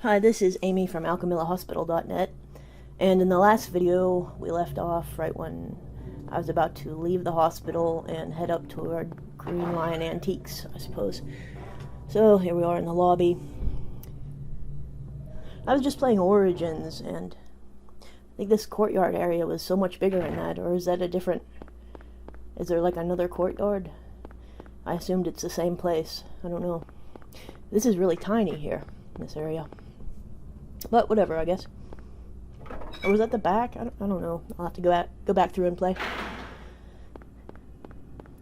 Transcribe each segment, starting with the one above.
Hi, this is Amy from alchemillahospital.net, and in the last video we left off right when I was about to leave the hospital and head up toward Green Lion Antiques, I suppose. So here we are in the lobby. I was just playing Origins, and I think this courtyard area was so much bigger in that, or is that a different... Is there like another courtyard? I assumed it's the same place. I don't know. This is really tiny here, in this area. But whatever, I guess. Or was that the back? I don't know. I'll have to go back through and play.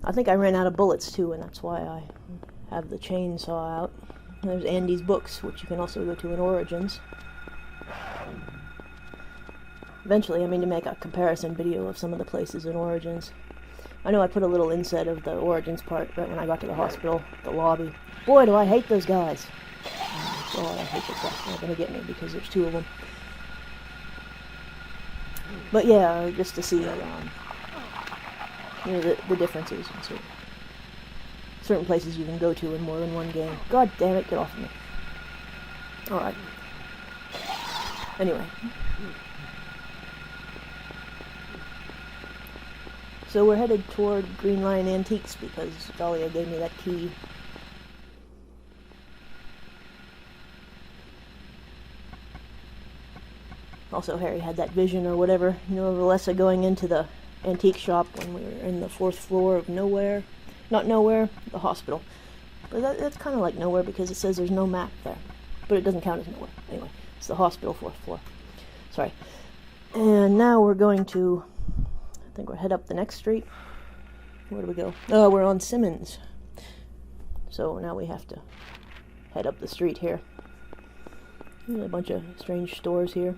I think I ran out of bullets too, and that's why I have the chainsaw out. There's Andy's books, which you can also go to in Origins. Eventually, I mean to make a comparison video of some of the places in Origins. I know I put a little inset of the Origins part right when I got to the hospital, the lobby. Boy, do I hate those guys. Oh, I hate those guys. They're gonna get me because there's two of them. But yeah, just to see you know, the differences in certain places you can go to in more than one game. God damn it, get off of me. Alright. Anyway. So we're headed toward Green Lion Antiques because Dahlia gave me that key. Also, Harry had that vision or whatever, you know, of Alessa going into the antique shop when we were in the 4th floor of Nowhere. Not Nowhere, the hospital. But that's kind of like Nowhere because it says there's no map there. But it doesn't count as Nowhere. Anyway, it's the hospital 4th floor. Sorry. And now we're going to... I think we'll head up the next street. Where do we go? Oh, we're on Simmons. So now we have to head up the street here. There's a bunch of strange stores here.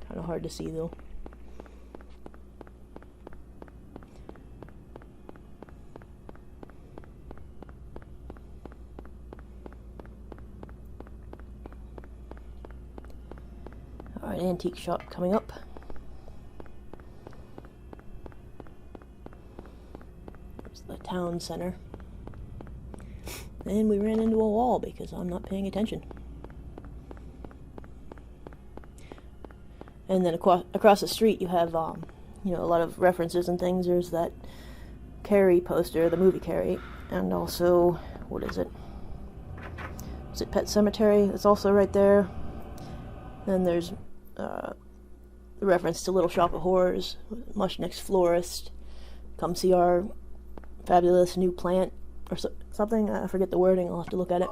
Kind of hard to see though. Alright, antique shop coming up. There's the town center. And we ran into a wall because I'm not paying attention. And then across the street you have, you know, a lot of references and things. There's that Carrie poster, the movie Carrie, and also, what is it? Is it Pet Cemetery? It's also right there. Then there's the reference to Little Shop of Horrors, Mushnick's Florist. Come see our fabulous new plant, or something. I forget the wording, I'll have to look at it.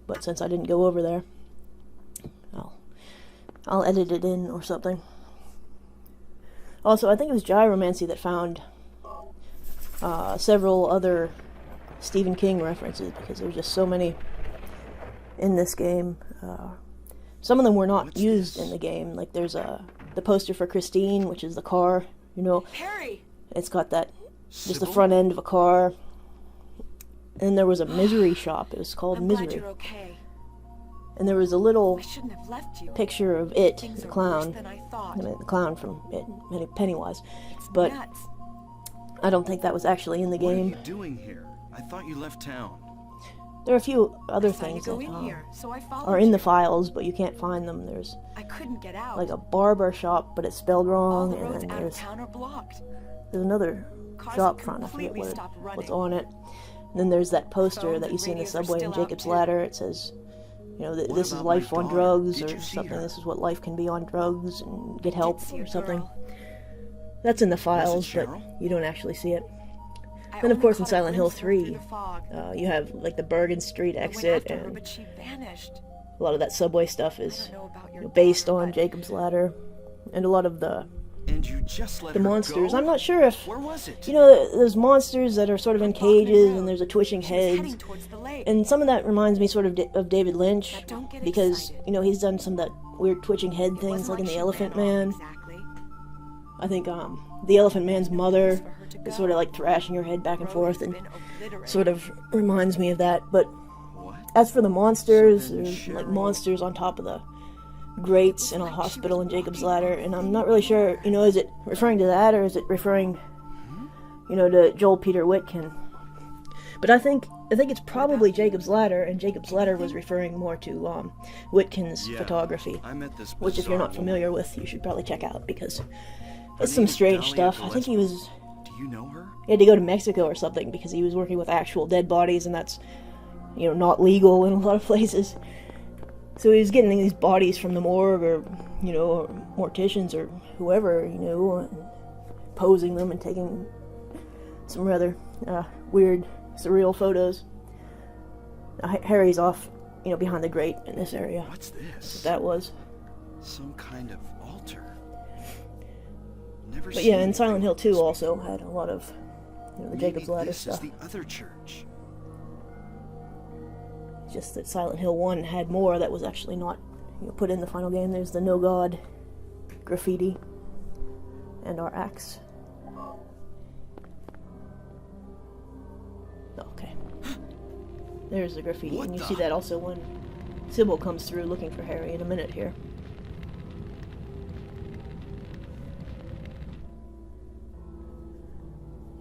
But since I didn't go over there, I'll edit it in or something. Also, I think it was Gyromancy that found several other Stephen King references, because there's just so many in this game. Some of them were not used in the game. Like there's the poster for Christine, which is the car, you know. Harry! It's got that, just the front end of a car. And there was a Misery shop. It was called Misery. I'm glad you're okay. And there was a little you. picture of it, Things the are clown. worse than I thought. I mean, the clown from it, Pennywise. But Nuts. I don't think that was actually in the game. What are you doing here? I thought you left town. There are a few other things that are in the files, but you can't find them. There's I couldn't get out. like a barber shop, but it's spelled wrong, All the and roads then out of there's town are blocked. another Cars shop front. I forget completely stopped what's running. on it. And then there's that poster Phones that you and see in the radios are subway in still out Jacob's too. Ladder. It says, you know, this is about life my on daughter? drugs, Did or you see something. her? This is what life can be on drugs, and get help, see a or something. girl. That's in the files, but Cheryl? you don't actually see it. I Then, of only course, in caught a Silent Hill glimpse of her through 3, the fog. you have like the Bergen Street I went exit, after her, and but she vanished. a lot of that subway stuff I is don't know about your based daughter, on but Jacob's Ladder, and a lot of the And you just let the her monsters. go? I'm not sure if, Where was it? you know, there's monsters that are sort of in cages, and there's a twitching she was heads, heading towards the lake. and some of that reminds me sort of of David Lynch, Now, don't get because, excited. you know, he's done some of that weird twitching head It things, wasn't like in The she Elephant ran off Man. Exactly. I think, the Elephant Man's mother for her to is go. sort of like thrashing her head back and Road forth, has and been obliterated. sort of reminds me of that. But What? as for the monsters, So then there's like Cheryl- monsters on top of the grates in a hospital in Jacob's Ladder, and I'm not really sure, you know, is it referring to that, or is it referring, you know, to Joel Peter Witkin? But I think it's probably Jacob's Ladder, and Jacob's Ladder was referring more to Whitkin's Yeah, photography, I met this which if you're not bizarre familiar with, you should probably check out, because Her it's some name is strange Dahlia stuff. I think he Gillespie. was... Do you know her? He had to go to Mexico or something because he was working with actual dead bodies, and that's, not legal in a lot of places. So he was getting these bodies from the morgue, or, or morticians or whoever, and posing them and taking some rather weird, surreal photos. Harry's off, behind the grate in this area. What's That's this? what that was. Some kind of altar. Never But seen yeah, and anything Silent Hill like 2 this also before. had a lot of, the Maybe Jacob's Ladder this stuff. is the other church. Just that Silent Hill 1 had more that was actually not put in the final game. There's the No God graffiti and our axe. Okay. There's the graffiti, What and you the- see that also when Sybil comes through looking for Harry in a minute here.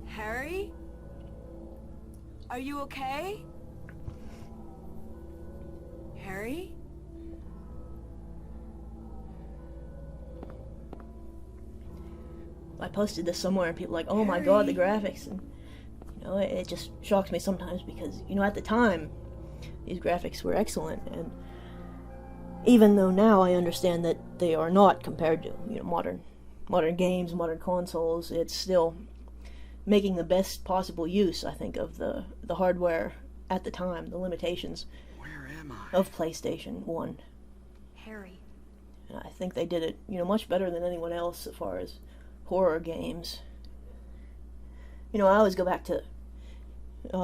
Harry? Are you okay? Harry? I posted this somewhere, and people were like, oh my god, the graphics. And, it just shocks me sometimes because, at the time, these graphics were excellent, and even though now I understand that they are not compared to, modern games, modern consoles, it's still making the best possible use, I think, of the hardware at the time, the limitations Where am I? of PlayStation 1. Harry. And I think they did it, much better than anyone else as far as horror games. I always go back to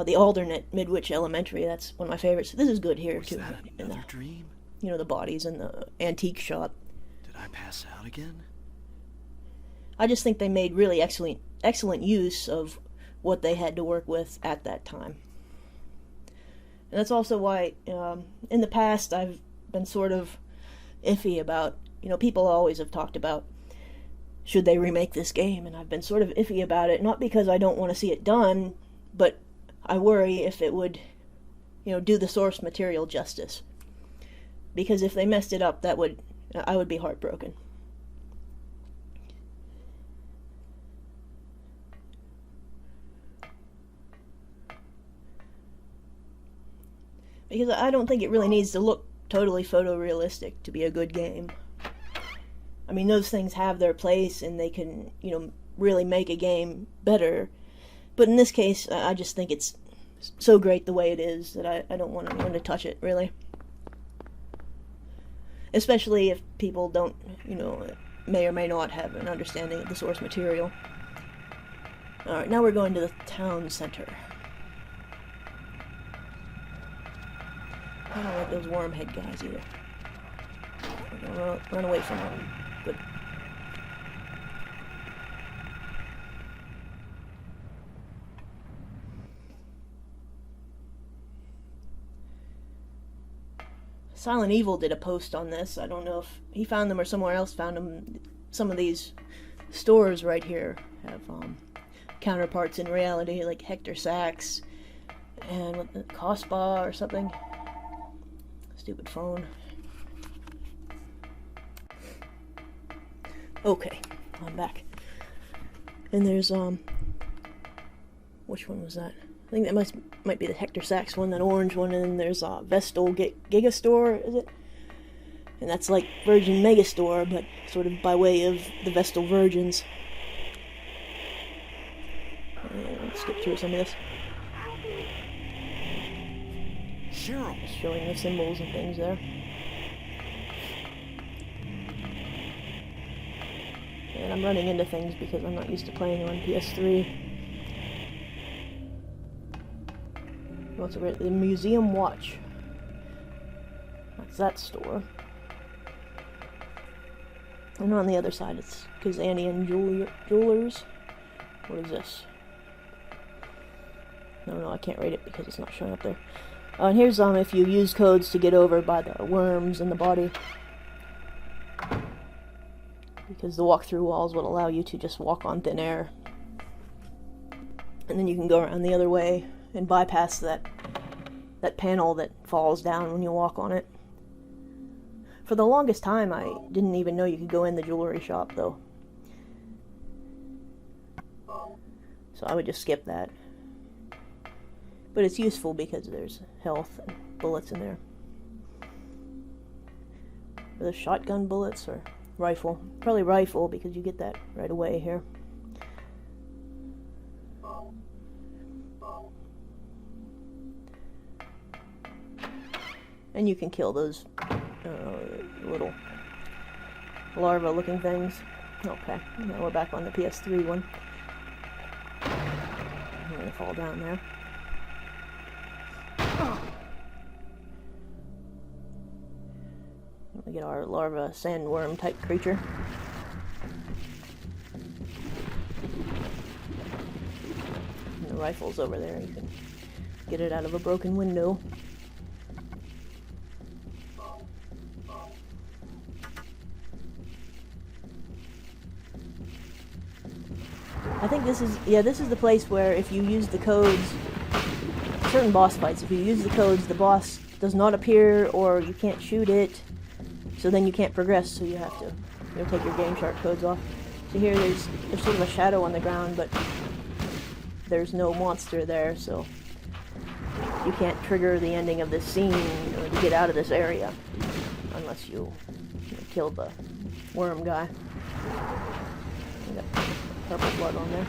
the alternate Midwich Elementary. That's one of my favorites. This is good here, Was too. that in another dream? the bodies in the antique shop. Did I pass out again? I just think they made really excellent use of what they had to work with at that time. And that's also why, in the past, I've been sort of iffy about, people always have talked about, should they remake this game? And I've been sort of iffy about it, not because I don't want to see it done, but I worry if it would, do the source material justice. Because if they messed it up, I would be heartbroken. Because I don't think it really needs to look totally photorealistic to be a good game. I mean, those things have their place, and they can, really make a game better. But in this case, I just think it's so great the way it is that I don't want anyone to touch it, really. Especially if people don't, may or may not have an understanding of the source material. Alright, now we're going to the town center. I don't like those wormhead guys either. I'm gonna run away from them. Good. Silent Evil did a post on this. I don't know if he found them or somewhere else found them. Some of these stores right here have counterparts in reality, like Hector Sachs and what the Cospa or something. Stupid phone. Okay, I'm back. And there's which one was that? I think that might be the Hector Sachs one, that orange one, and then there's Vestal Gigastore, is it? And that's like Virgin Megastore, but sort of by way of the Vestal Virgins. Let's skip through some of this. Cheryl! Just showing the symbols and things there. And I'm running into things because I'm not used to playing on PS3. What's it? The Museum Watch. That's that store. And on the other side it's Kazanian Jewelers. What is this? No, I can't rate it because it's not showing up there. And here's if you use codes to get over by the worms in the body. Because the walk-through walls will allow you to just walk on thin air. And then you can go around the other way and bypass that panel that falls down when you walk on it. For the longest time, I didn't even know you could go in the jewelry shop, though. So I would just skip that. But it's useful because there's health and bullets in there. Are those shotgun bullets or rifle? Probably rifle, because you get that right away here. And you can kill those little larva-looking things. Okay, now we're back on the PS3 one. I'm gonna fall down there. We get our larva sandworm type creature. And the rifle's over there. You can get it out of a broken window. I think this is the place where if you use the codes, certain boss fights, if you use the codes, the boss does not appear or you can't shoot it, so then you can't progress, so you have to take your Game Shark codes off. So here there's sort of a shadow on the ground, but there's no monster there, so you can't trigger the ending of this scene or to get out of this area unless you kill the worm guy. You got purple blood on there.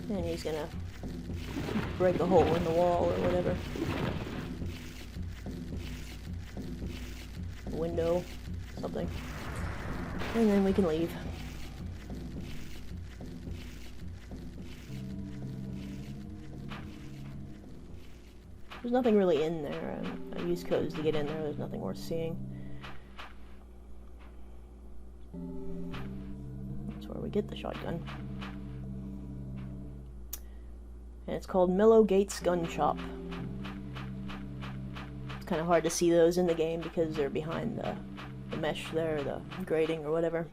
And he's gonna break a hole in the wall or whatever. A window, something. And then we can leave. There's nothing really in there. I used codes to get in there. There's nothing worth seeing. That's where we get the shotgun. And it's called Mellow Gates Gun Shop. It's kind of hard to see those in the game because they're behind the mesh there, the grating or whatever.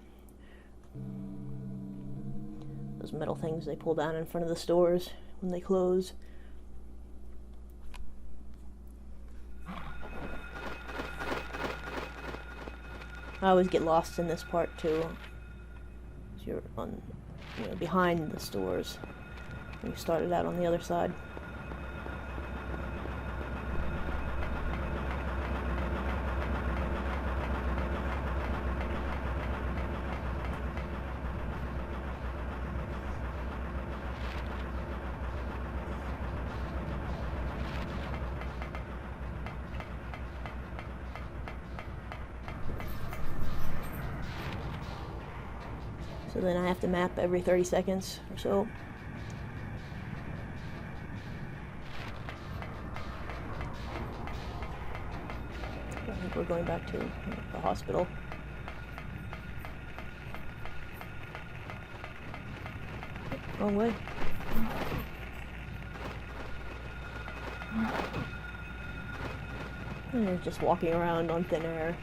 Those metal things they pull down in front of the stores when they close. I always get lost in this part too. So you're on, behind the stores. We started out on the other side. So then I have to map every 30 seconds or so. I think we're going back to the hospital. Wrong way. And they're just walking around on thin air.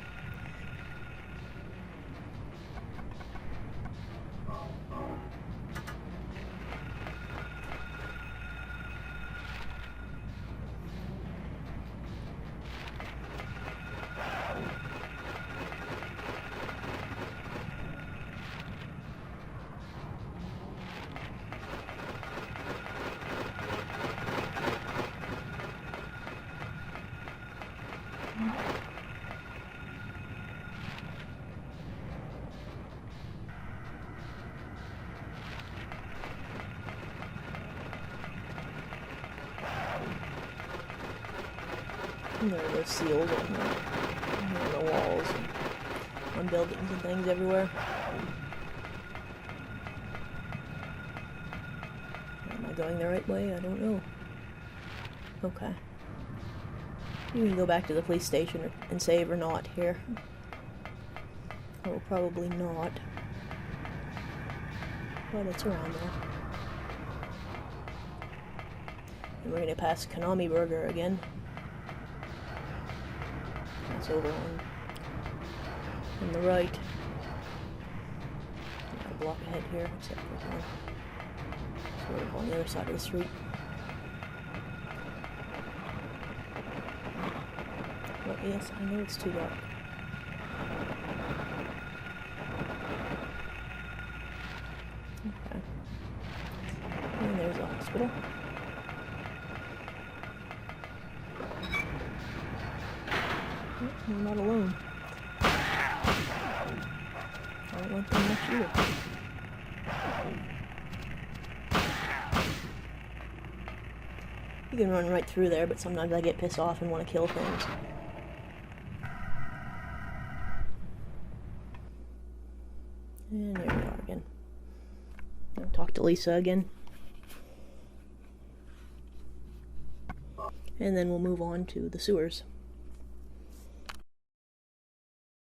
And there are those seals on the walls and on buildings and things everywhere. Am I going the right way? I don't know. Okay. You can go back to the police station and save or not here. Oh, probably not. But it's around there. And we're gonna pass Konami Burger again. That's over on on the right. Not a block ahead here, except for one sort of on the other side of the street. But yes, I know it's too dark. Okay. And there's a hospital. Oh, I'm not alone. I don't like them much either. You can run right through there, but sometimes I get pissed off and want to kill things. And there we are again. I'll talk to Lisa again. And then we'll move on to the sewers.